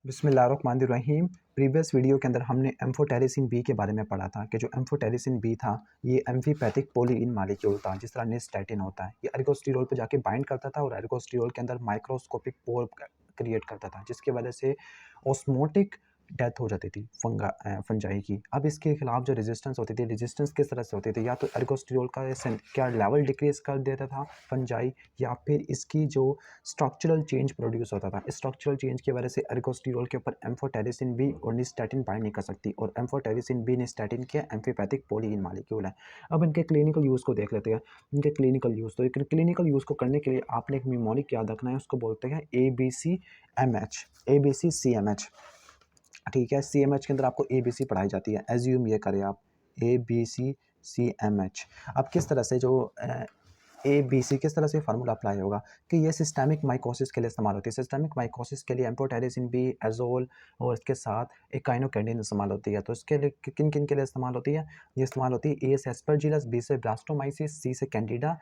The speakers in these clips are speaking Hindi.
बिस्मिल्लाहिर्रहमानिर्रहीम। प्रीवियस वीडियो के अंदर हमने एम्फोटेरिसिन बी के बारे में पढ़ा था कि जो एम्फोटेरिसिन बी था ये एम्फीपैथिक पोलिइन मालिक्यूल था, जिस तरह निस्टैटिन होता है। ये एर्गोस्टिरोल पे जाके बाइंड करता था और एर्गोस्टिरोल के अंदर माइक्रोस्कोपिक पोर क्रिएट करता था, जिसकी वजह से ऑस्मोटिक डेथ हो जाती थी फंजाई की। अब इसके खिलाफ जो रेजिस्टेंस होती थी, रेजिस्टेंस किस तरह से होती थी, या तो एर्गोस्टिरोल का क्या लेवल डिक्रीज कर देता था फंजाई, या फिर इसकी जो स्ट्रक्चरल चेंज प्रोड्यूस होता था। स्ट्रक्चरल चेंज की वजह से एर्गोस्टिरोल के ऊपर एम्फोटेरिसिन बी और निस्टैटिन बाइंड नहीं कर सकती, और एम्फोटेरिसिन बी निस्टैटिन के एम्फीपैथिक पोलिइन मालिक्यूल है। अब इनके क्लिनिकल यूज़ को देख लेते हैं। इनके क्लिनिकल यूज़, तो क्लिनिकल यूज़ को करने के लिए आपने एक निमोनिक याद रखना है, उसको बोलते हैं ABCMH, ABCCMH। ठीक है, CMH के अंदर आपको ABC पढ़ाई जाती है, एज्यूम ये करें आप ABCCMH। अब किस तरह से जो ABC किस तरह से फार्मूला अप्लाई होगा कि ये सिस्टेमिक माइकोसिस के लिए इस्तेमाल होती है। सिस्टेमिक माइकोसिस के लिए एम्फोटेरिसिन बी, एजोल और इसके साथ एकाइनोकेंडिन इस्तेमाल होती है। तो इसके लिए किन किन के लिए इस्तेमाल होती है? ये इस्तेमाल होती है A से एस्परजिलस, B से ब्लास्टोमाइसिस, C से कैंडिडा,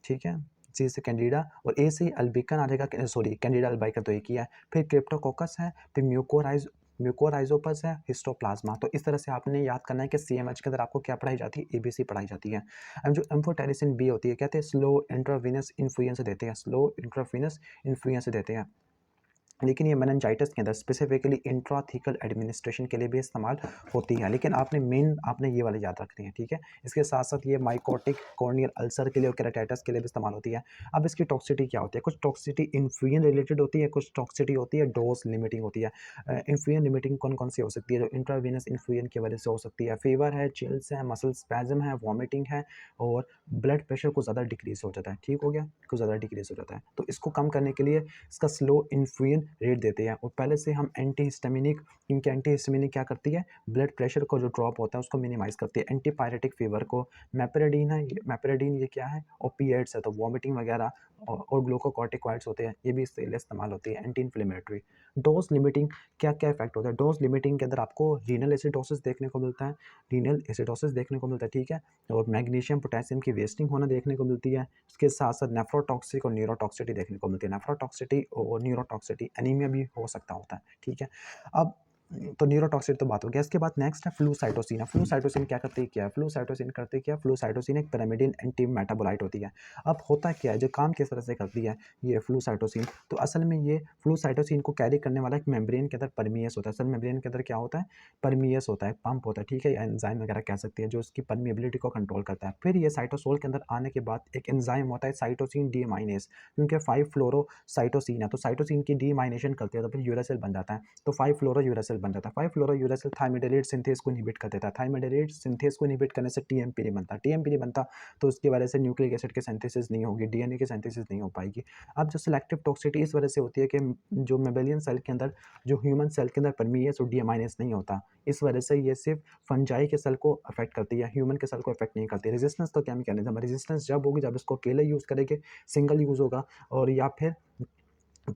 ठीक है, C से कैंडिडा, और A से अल्बिकन आ जाएगा, सॉरी कैंडिडा अल्बिकन तो एक ही है। फिर क्रिप्टोकोकस है, फिर म्यूकोराइजोपस है, हिस्टोप्लाज्मा। तो इस तरह से आपने याद करना है कि CMH के अंदर आपको क्या पढ़ाई जाती है? ABC पढ़ाई जाती है। अब जो एम्फोटेरिसिन बी होती है, कहते हैं स्लो इंट्रावीनस इन्फ्लुएंस देते हैं, स्लो इंट्रावीनस इन्फ्लुएंस देते हैं। लेकिन ये मेनिंजाइटिस के अंदर स्पेसिफिकली इंट्राथीकल एडमिनिस्ट्रेशन के लिए भी इस्तेमाल होती है। लेकिन आपने ये वाले याद रखनी है, ठीक है। इसके साथ साथ ये माइकोटिक कॉर्नियल अल्सर के लिए और केराटाइटिस के लिए भी इस्तेमाल होती है। अब इसकी टॉक्सिटी क्या होती है? कुछ टॉक्सिटी इन्फ्लुएंस रिलेटेड होती है, कुछ टॉक्सिटी होती है डोज लिमिटिंग होती है। इन्फ्लुएंस लिमिटिंग कौन कौन सी हो सकती है? जो इंट्रावीनस इन्फ्लुएंस की वजह से हो सकती है, फीवर है, चिल्स है, मसल स्पैज्म है, वॉमिटिंग है, और ब्लड प्रेशर को ज़्यादा डिक्रीज हो जाता है। ठीक हो गया, कुछ ज़्यादा डिक्रीज हो जाता है। तो इसको कम करने के लिए इसका स्लो इन्फ्लुएंस रेट देते हैं, और पहले से हम एंटीहिस्टामिनिक, इनके एंटीहिस्टामिनिक क्या करती है? ब्लड प्रेशर को जो ड्रॉप होता है उसको मिनिमाइज करती है। एंटीपायरेटिक फीवर को मैपेराडीन है, मैपेराडीन ये क्या है? ओपिएट्स है, तो वॉमिटिंग वगैरह और ग्लूकोकॉर्टिकॉइड्स होते हैं, ये भी इसके लिए इस्तेमाल होती है। Anti inflammatory. डोज लिमिटिंग, क्या क्या इफेक्ट होता है? डोज लिमिटिंग के अंदर आपको रीनल एसिडोसिस देखने को मिलता है, रीनल एसिडोसिस देखने को मिलता है, ठीक है, और मैग्नीशियम पोटेशियम की वेस्टिंग होना देखने को मिलती है। उसके साथ साथ नेफ्रोटॉक्सिक और न्यूरोटॉक्सिटी देखने को मिलती है। नेफ्रोटॉक्सिटी और न्यूरोटॉक्सिटी, एनीमिया भी हो सकता होता है, ठीक है। अब तो न्यूरोटॉक्सिटी तो बात हो गया। इसके बाद नेक्स्ट है फ्लूसाइटोसिन। फ्लूसाइटोसिन क्या करती है? क्या है फ्लूसाइटोसिन? करती क्या? फ्लूसाइटोसिन एक पिरामिडिन एंटी मेटाबोलाइट होती है। अब होता क्या है, जो काम किस तरह से करती है ये फ्लूसाइटोसिन? तो असल में ये फ्लूसाइटोसिन को कैरी करने वाला एक मेम्ब्रेन के अंदर परमियस होता है। असल मेम्ब्रेन के अंदर क्या होता है? परमियस होता है, पंप होता है, ठीक है, या एंजाइम वगैरह कह सकते हैं, जो उसकी परमिएबिलिटी को कंट्रोल करता है। फिर ये साइटोसोल के अंदर आने के बाद एक एंजाइम होता है साइटोसिन डीअमाइनेज, क्योंकि 5 फ्लोरोसाइटोसिन है, तो साइटोसिन की डीअमाइनेशन करती है तो फिर यूरासिल बन जाता है, तो 5 फ्लोरो यूरासिल बन जाता है। 5 फ्लोरो यूरासिल थाइमिडाइलेट सिंथेज को इनहिबिट कर देता है। थाइमिडाइलेट सिंथेज को इनहिबिट करने से टीएमपी नहीं बनता। टीएमपी नहीं बनता तो उसकी वजह से न्यूक्लिक एसिड की सिंथेसिस नहीं होगी, डीएनए की सिंथेसिस नहीं हो पाएगी। अब जो सिलेक्टिव टॉक्सिटी इस वजह से होती है कि जो मेबेलियन सेल के अंदर, जो ह्यूमन सेल के अंदर परमियस और डीअमाइनेस नहीं होता, इस वजह से ये सिर्फ फंजाई के सेल को अफेक्ट करती है, ह्यूमन के सेल को अफेक्ट नहीं करती। रेजिस्टेंस तो क्या मैकेनिज्म? रेजिस्टेंस जब होगी जब इसको अकेले यूज करेंगे, सिंगल यूज होगा, और या फिर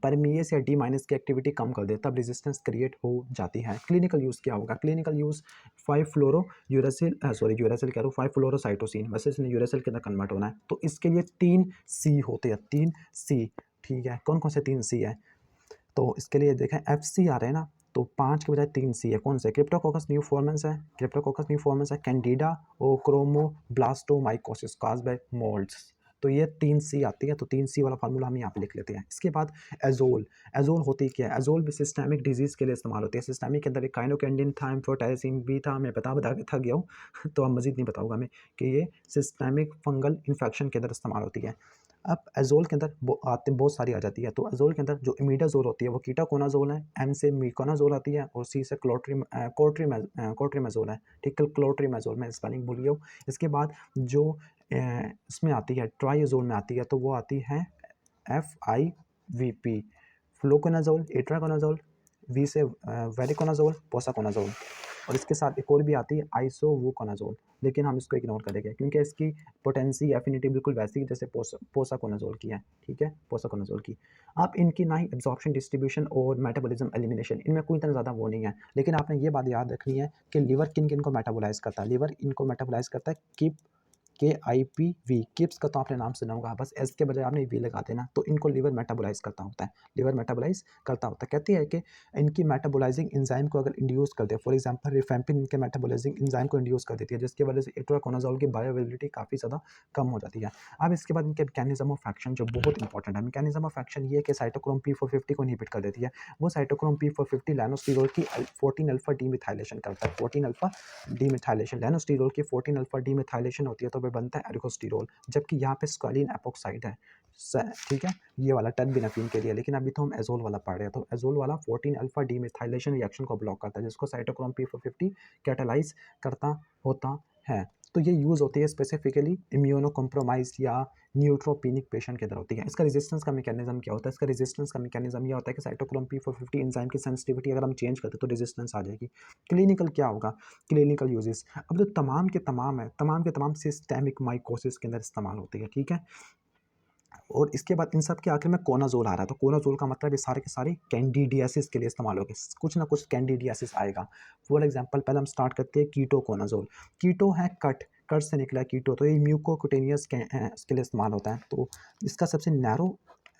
परमियस या डी माइनस की एक्टिविटी कम कर दे, तब रेजिस्टेंस क्रिएट हो जाती है। क्लिनिकल यूज़ क्या होगा? क्लिनिकल यूज़ 5 फ्लोरो यूरासिल, सॉरी यूरासिल कह रहा हूँ, 5 फ्लोरोसाइटोसिन, वैसे इसने यूरासिल के अंदर कन्वर्ट होना है, तो इसके लिए 3 सी होते हैं, 3 सी, ठीक है। कौन कौन से 3 सी है? तो इसके लिए देखें FC आ रहे हैं ना, तो 5 के बजाय 3 सी है। कौन से? क्रिप्टोकोकस न्यूफॉर्मेंस है, क्रिप्टोकोकस न्यूफॉर्मेंस है, कैंडिडा और क्रोमोब्लास्टोमाइकोसिस काज्ड बाय मोल्ड्स। तो ये 3 सी आती है, तो 3 सी वाला फार्मूला हम यहाँ पे लिख लेते हैं। इसके बाद एजोल। एजोल होती क्या है? एजोल भी सिस्टेमिक डिजीज के लिए इस्तेमाल होती है। सिस्टेमिक के अंदर एक काइनोकेंडिन था, एम्फोटेरिसिन भी था, मैं बता के थक गया हूँ तो अब मजीद नहीं बताऊंगा मैं कि ये सिस्टेमिक फंगल इन्फेक्शन के अंदर इस्तेमाल होती है। अब एजोल के अंदर बहुत सारी आ जाती है। तो एजोल के अंदर जो इमिडाजोल होती है वो कीटाकोनाजोल है, M से मीकोनाजोल आती है, और C से क्लोट्रीमेजोल है, ठीक है, क्लोट्रीमेजोल, मैं स्पेलिंग भूल गया हूँ। इसके बाद जो इसमें आती है ट्राइएजोल में आती है, तो वो आती है FIVP, फ्लोकोनाजोल, एट्राकोनाजोल, V से वेरिकोनाजोल, पोसाकोनाजोल, और इसके साथ एक और भी आती है आइसोवुकोनाजोल, लेकिन हम इसको इग्नोर करेंगे क्योंकि इसकी पोटेंसी एफिनिटी बिल्कुल वैसी ही जैसे पोसाकोनाजोल की है, ठीक है, पोसाकोनाजोल की। आप इनकी ना ही एब्जॉर्प्शन, डिस्ट्रीब्यूशन और मेटाबॉलिज्म, एलिमिनेशन, इनमें कोई इतना ज़्यादा वो नहीं है, लेकिन आपने ये बात याद रखनी है कि लीवर किन किन को मेटाबोलाइज करता है। लीवर इनको मेटाबोलाइज करता है KIPV, किप्स का तो आपने नाम सुना होगा, बस एस के बजाय आपने वी लगा देना, तो इनको लिवर मेटाबोलाइज करता होता है, लिवर मेटाबोलाइज करता होता है। कहती है कि इनकी मेटाबोलाइजिंग एंजाइम को अगर इंड्यूस कर दे, फॉर एग्जांपल रिफेम्पिन इनके मेटाबोलाइजिंग एंजाइम को इंड्यूस कर देती है, जिसकी वजह से इट्रोकोनाजोल की बायोअवेलेबिलिटी काफ़ी ज़्यादा कम हो जाती है। अब इसके बाद इनके मैकेनिज्म ऑफ एक्शन जो बहुत इंपॉर्टेंट है, मैकेनिज्म ऑफ एक्शन ये है कि साइटोक्रोम P450 को इनहिबिट कर देती है। वो साइटोक्रोम P450 लैनोस्टिरोल की 14 अल्फा डीमिथाइलेशन करता है, 14 अल्फा डीमिथाइलेशन, लैनोस्टिरोल की 14 अल्फा डीमिथाइलेशन होती है तो वह बनता है एर्गोस्टिरोल, जबकि यहाँ पे स्क्वालिन एपोक्साइड है, ठीक है, ये वाला टेरबिनाफिन के लिए। लेकिन अभी तो हम एजोल वाला पढ़ रहे हैं, तो एजोल वाला 14 अल्फा डीमिथाइलेशन रिएक्शन को ब्लॉक करता है, जिसको साइटोक्रोम P450 कैटालाइज करता होता है। तो ये यूज़ होती है स्पेसिफिकली इम्यूनो कॉम्प्रोमाइज या न्यूट्रोपिनिक पेशेंट के अंदर होती है। इसका रेजिस्टेंस का मैकेनिज्म क्या होता है? इसका रेजिस्टेंस का मैकेनिज्म ये होता है कि साइटोक्रोम P450 एंजाइम की सेंसिटिविटी अगर हम चेंज करते हैं तो रेजिस्टेंस आ जाएगी। क्लिनिकल क्या होगा? क्लिनिकल यूजेस अब जो तमाम के तमाम है, तमाम के तमाम सिस्टेमिक माइकोसिस के अंदर इस्तेमाल होती है, ठीक है। और इसके बाद इन सब के आखिर में कोनाजोल आ रहा है, तो कोनाजोल का मतलब ये सारे के सारे कैंडिडियासिस के लिए इस्तेमाल होगी, कुछ ना कुछ कैंडिडियासिस आएगा। फॉर एग्जांपल पहले हम स्टार्ट करते हैं कीटोकोनाजोल। कीटो है कट से निकला है कीटो, तो ये म्यूकोकुटेनियस के लिए इस्तेमाल होता है, तो इसका सबसे नैरो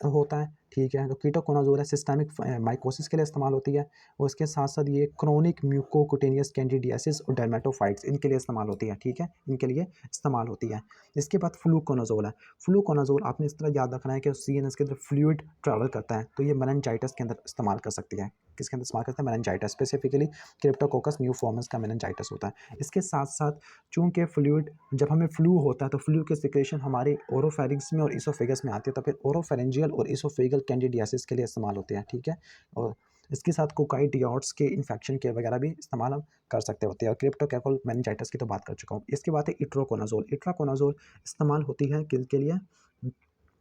होता है, ठीक है। तो कीटोकोनाजोल है सिस्टेमिक माइकोसिस के लिए इस्तेमाल होती है, और इसके साथ साथ ये क्रोनिक म्यूकोकुटेनियस कैंडिडियासिस और डर्मेटोफाइट्स इनके लिए इस्तेमाल होती है, ठीक है, इनके लिए इस्तेमाल होती है। इसके बाद फ्लूकोनाजोल है। फ्लूकोनाजोल आपने इस तरह याद रखना है कि सीएनएस के अंदर फ्लूइड ट्रैवल करता है, तो ये मेनिंजाइटिस के अंदर इस्तेमाल कर सकती है। किसके अंदर इस्तेमाल करता है? मेनिंजाइटिस, स्पेसिफिकली क्रिप्टोकोकस न्यूफॉर्मस का मेनिंजाइटिस होता है। इसके साथ साथ चूंकि फ्लूइड, जब हमें फ्लू होता है तो फ्लू की सिक्रेशन हमारे ओरोफेरिंग्स में और इसोफेगस में आती है, तो फिर ओरोफेरेंजियल और इसोफेगल कैंडिडियासिस के लिए इस्तेमाल होते हैं, ठीक है। और इसके साथ कोकाइडियोट्स के इन्फेक्शन के वगैरह भी इस्तेमाल हम कर सकते होते हैं। और क्रिप्टोकोकल मेनिंजाइटिस की तो बात कर चुका हूँ। इसके बाद है इट्रोकोनाजोल। इट्राकोनाजोल इस्तेमाल होती है किसके लिए?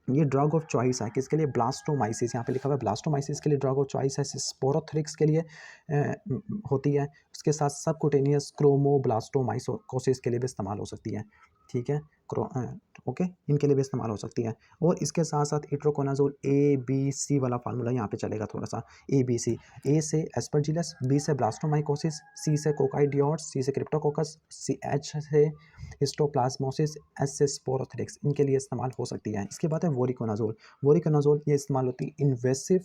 ये ड्रग ऑफ चॉइस है किसके लिए? ब्लास्टोमाइसिस, यहाँ पे लिखा हुआ है ब्लास्टोमाइसिस के लिए ड्रग ऑफ चॉइस है। स्पोरोथ्रिक्स के लिए होती है। उसके साथ सबकुटेनियस क्रोमोब्लास्टोमाइकोसिस के लिए भी इस्तेमाल हो सकती है, ठीक है। ओके, इनके लिए भी इस्तेमाल हो सकती है। और इसके साथ साथ इट्रोकोनाजोल ABC वाला फार्मूला यहाँ पे चलेगा थोड़ा सा। ABC, ए से एस्परजिलस, बी से ब्लास्टोमाइकोसिस, सी से कोकाइडियोट्स, सी से क्रिप्टोकोकस, H से हिस्टोप्लाज्मोसिस, एस से स्पोरोथ्रिक्स, इनके लिए इस्तेमाल हो सकती है। इसके बाद है वोरिकोनाजोल। वोरिकोनाजोल ये इस्तेमाल होती है इन्वेसिव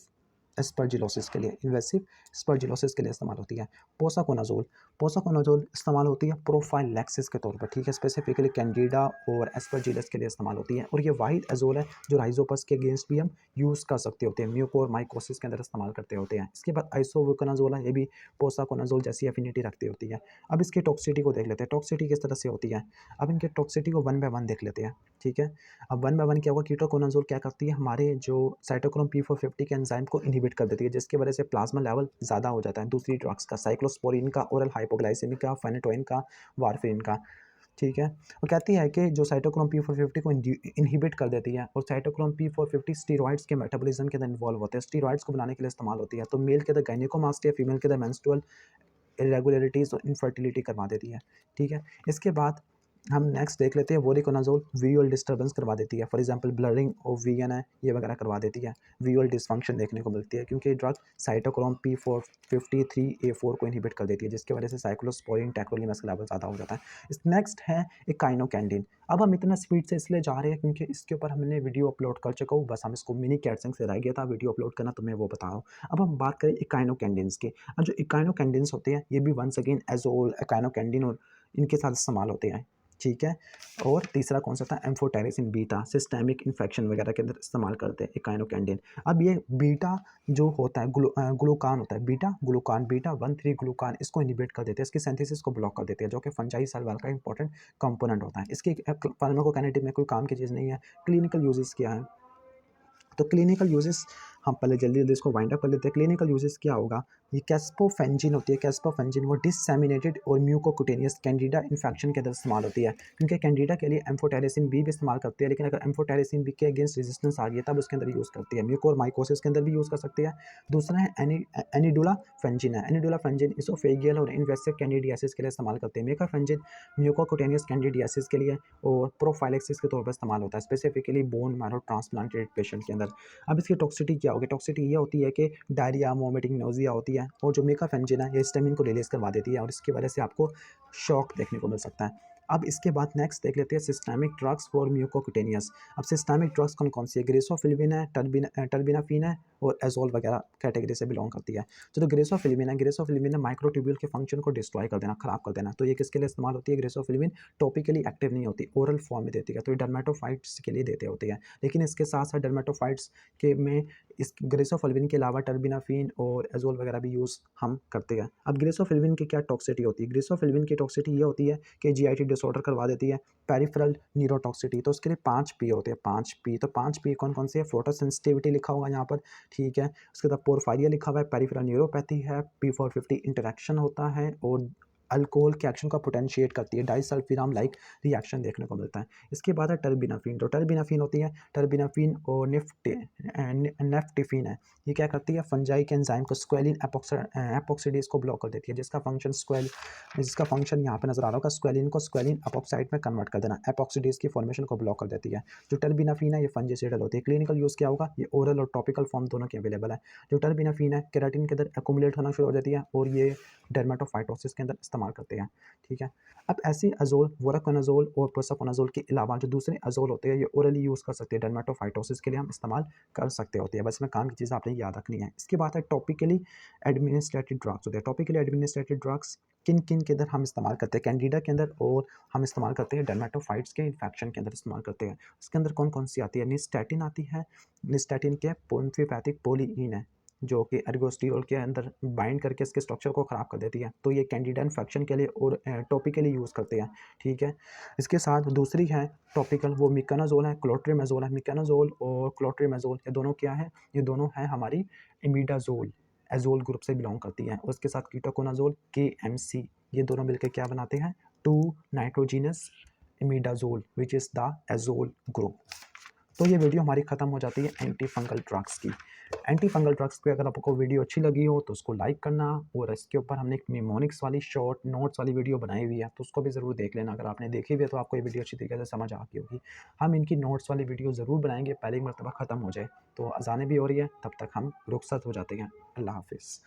एस्परजिलोसिस के लिए, इन्वेसिव एस्परजिलोसिस के लिए इस्तेमाल होती है। पोसाकोनाजोल, पोसाकोनाजोल इस्तेमाल होती है प्रोफाइलैक्सिस के तौर पर, ठीक है, स्पेसिफिकली कैंडिडा और एस्परजिलस के लिए इस्तेमाल होती है। और ये वाहिद एजोल है जो राइजोपस के अगेंस्ट भी हम यूज़ कर सकते होते हैं, म्यूको और माइकोसिस के अंदर इस्तेमाल करते होते हैं। इसके बाद आइसोवोकोनाजोल है, ये भी पोसाकोनाजोल जैसी एफिनिटी रखती होती है। अब इसकी टॉक्सिटी को देख लेते हैं, टॉक्सिटी किस तरह से होती है। अब इनके टॉक्सिटी को वन बाय वन देख लेते हैं, ठीक है। अब वन बाय वन क्या होगा? कीटोकोनाजोल क्या करती है? हमारे जो साइटोक्रोम P450 के एंजाइम को इनहिबिट कर देती है, जिसकी वजह से प्लाज्मा लेवल ज़्यादा हो जाता है दूसरी ड्रग्स का, साइक्लोस्पोरिन का, ओरल हाइपोग्लाइसेमिक का, फेनेटोइन का, वारफेरिन का, ठीक है। वो कहती है कि जो साइटोक्रोम P450 को इनहिबिट कर देती है, और साइटोक्रोम P450 स्टीरॉइड्स के मेटाबॉलिज्म के अंदर इन्वॉल्व होते हैं, स्टीरॉइड्स को बनाने के लिए इस्तेमाल होती है। तो मेल के अंदर गायनेकोमास्टिया, फीमेल के अंदर मेंस्ट्रुअल इरेगुलरिटीज़ और इनफर्टिलिटी करवा देती है, ठीक है। इसके बाद हम नेक्स्ट देख लेते हैं वोरिकोनाजोल विजुअल डिस्टर्बेंस करवा देती है, for example blurring of vision है, ये वगैरह करवा देती है, विजुअल डिसफंक्शन देखने को मिलती है, क्योंकि ड्रग साइटोक्रोम P453A4 को इनहिबिट कर देती है, जिसकी वजह से साइक्लोस्पोरिन टैक्रोलिमस का लेवल ज़्यादा हो जाता है। इस नेक्स्ट है एकाइनोकैंडिन। अब हम इतना स्पीड से इसलिए जा रहे हैं क्योंकि इसके ऊपर हमने वीडियो अपलोड कर चुका हूँ, बस हम इसको मिनी कैटसिंग से रह गया था वीडियो अपलोड करना, तो मैं वो बता रहा हूँ। अब हम बात करें एकाइनोकैंडिन्स की। अब जो एकाइनोकैंडिन्स होते हैं ये भी वंस अगेन एजोल, एकाइनोकैंडिन और इनके साथ इस्तेमाल होते हैं, ठीक है। और तीसरा कौन सा था? एम्फोटेरिसिन बीटा, सिस्टेमिक इन्फेक्शन वगैरह के अंदर इस्तेमाल करते हैं एकाइनोकैंडिन। अब ये बीटा जो होता है ग्लूकान होता है, बीटा ग्लूकान, बीटा 1,3 ग्लूकान, इसको इनहिबिट कर देते हैं, इसकी सिंथेसिस को ब्लॉक कर देते हैं, जो कि फंजाई सेल वाल का इंपॉर्टेंट कंपोनेंट होता है। इसकी फार्माकोकाइनेटिक में कोई काम की चीज़ नहीं है। क्लिनिकल यूजेस क्या है? तो क्लिनिकल यूजेस हम पहले जल्दी जल्दी इसको वाइंड अप कर लेते हैं। क्लिनिकल यूजेस क्या होगा? ये कैस्पोफेंजिन होती है, कैस्पोफेंजिन वो डिससेमिनेटेड और म्यूकोकुटेनियस कैंडिडा इन्फेक्शन के अंदर इस्तेमाल होती है, क्योंकि कैंडिडा के लिए एम्फोटेरिसिन बी भी इस्तेमाल करती है, लेकिन अगर एम्फोटेरिसिन बी के अगेंस्ट रेजिस्टेंस आ गई है तब उसके अंदर यूज़ करती है। म्यूको और माइकोसिस के अंदर भी यूज़ कर सकती है। दूसरा है एनिडुलाफेंजिन है, एनिडुलाफेंजिन इसोफेगियल और इन्वेसिव कैंडिडियासिस के लिए इस्तेमाल करते हैं। मेकाफेंजिन म्यूकोकुटेनियस कैंडिडियासिस के लिए और प्रोफाइलेक्सिस के तौर पर इस्तेमाल होता है, specifically bone marrow transplanted patient के अंदर। अब इसकी टॉक्सिटी क्या होगी? टॉक्सिटी ये होती है कि डायरिया, वोमिटिंग, नोजिया होती है, और जो मेकाफेंजिन है ये हिस्टामिन को रिलीज करवा देती है, और इसकी वजह से आपको शॉक देखने को मिल सकता है। अब इसके बाद नेक्स्ट देख लेते हैं सिस्टेमिक ड्रग्स फॉर म्यूकोक्यूटेनियस। अब सिस्टेमिक ड्रग्स कौन कौन सी है, ग्रेसोफिल्मिन है, टर्बिनाफिन है और एजोल वगैरह कैटेगरी से बिलोंग करती है। तो ग्रेसोफिल्मिन है माइक्रोट्यूब्यूल के फंक्शन को डिस्ट्रॉय कर देना, खराब कर देना। तो ये किसके लिए इस्तेमाल होती है, ग्रेसोफिल्मिन टॉपिकली एक्टिव नहीं होती, ओरल फॉर्म में देती है, तो ये डर्मेटोफाइट्स के लिए देते होती है। लेकिन इसके साथ साथ डर्मेटोफाइट्स के में इस ग्रेसोफिल्मिन के अलावा टर्बिनाफिन और एजोल वगैरह भी यूज़ हम करते हैं। अब ग्रेसोफिल्मिन की क्या टॉक्सिटी होती है, ग्रेसोफिल्मिन की टॉक्सिटी ये होती है कि जीआईटी डिसऑर्डर करवा देती है, पेरिफेरल न्यूरोटॉक्सिटी। तो उसके लिए 5 पी होते हैं, 5 पी। तो 5 पी कौन कौन सी है, फोटोसेंसिटिविटी लिखा होगा यहाँ पर, ठीक है। उसके बाद पोरफायरिया लिखा हुआ है, पेरिफेरल न्यूरोपैथी है, P450 इंटरेक्शन होता है और अल्कोहल के एक्शन को पोटेंशिएट करती है, डाइसल्फिराम लाइक रिएक्शन देखने को मिलता है। इसके बाद है टर्बिनाफिन। तो टर्बिनाफिन होती है, टर्बिनाफिन और नेफ्टिफिन है। ये क्या करती है, फंजाई के एंजाइम को स्क्वेलिन एपोक्सिडेज को ब्लॉक कर देती है, जिसका फंक्शन यहाँ पे नजर आ रहा होगा, स्क्वेलिन को स्क्वेलिन एपोक्साइड में कन्वर्ट कर देना, एपोक्सिडेज की फॉर्मेशन को ब्लॉक कर देती है। जो टर्बिनाफिन है ये फंजिसाइडल होती है। क्लिनिकल यूज़ क्या होगा, ये ओरल और टॉपिकल फॉर्म दोनों की अवेलेबल है। जो टर्बिनाफिन है केराटिन के अंदर एक्युमुलेट होना शुरू हो जाती है और ये डर्मेटोफाइटोसिस के अंदर इस्तेमाल करते हैं, ठीक है। अब ऐसी अजोल, वोराकोनाजोल और प्रोसाकोनाजोल के अलावा जो दूसरे अजोल होते हैं ये ओरली यूज़ कर सकते हैं, डर्मेटोफाइटोसिस के लिए हम इस्तेमाल कर सकते होते हैं। बस में काम की चीज़ आपने याद रखनी है। इसके बाद है टॉपिकली एडमिनिस्ट्रेटेड ड्रग्स होते हैं। टॉपिकली एडमिनिस्ट्रेटेड ड्रग्स किन किन के अंदर हम इस्तेमाल करते हैं, कैंडिडा के अंदर, और हम इस्तेमाल करते हैं डर्मेटोफाइट्स के इन्फेक्शन के अंदर इस्तेमाल करते हैं। उसके अंदर कौन कौन सी आती है, निस्टैटिन आती है, निस्टैटिन के पोम्फिपैथिक पोलीइन है जो कि एर्गोस्टिरोल के अंदर बाइंड करके इसके स्ट्रक्चर को ख़राब कर देती है। तो ये कैंडिडा इन्फेक्शन के लिए और टॉपिकली यूज़ करते हैं, ठीक है। इसके साथ दूसरी है टॉपिकल, वो मिकानाजोल है, क्लोट्रिमेजोल है। मिकानाजोल और क्लोट्रिमेजोल ये दोनों क्या है, ये दोनों हैं हमारी इमिडाजोल, एजोल ग्रुप से बिलोंग करती है। उसके साथ कीटोकोनाजोल KMC, ये दोनों मिलकर क्या बनाते हैं, 2 nitrogenous imidazole which is the azole group. तो ये वीडियो हमारी ख़त्म हो जाती है एंटी फंगल ड्रग्स की। एंटी फंगल ड्रग्स की अगर आपको वीडियो अच्छी लगी हो तो उसको लाइक करना, और इसके ऊपर हमने एक निमोनिक्स वाली शॉर्ट नोट्स वाली वीडियो बनाई हुई है तो उसको भी ज़रूर देख लेना। अगर आपने देखी हुई है तो आपको ये वीडियो अच्छी तरीके से समझ आ गई होगी। हम इनकी नोट्स वाली वीडियो ज़रूर बनाएंगे, पहले एक मरतबा ख़त्म हो जाए। तो अज़ानें भी हो रही है, तब तक हम रुखसत हो जाते हैं। अल्लाह हाफिज़।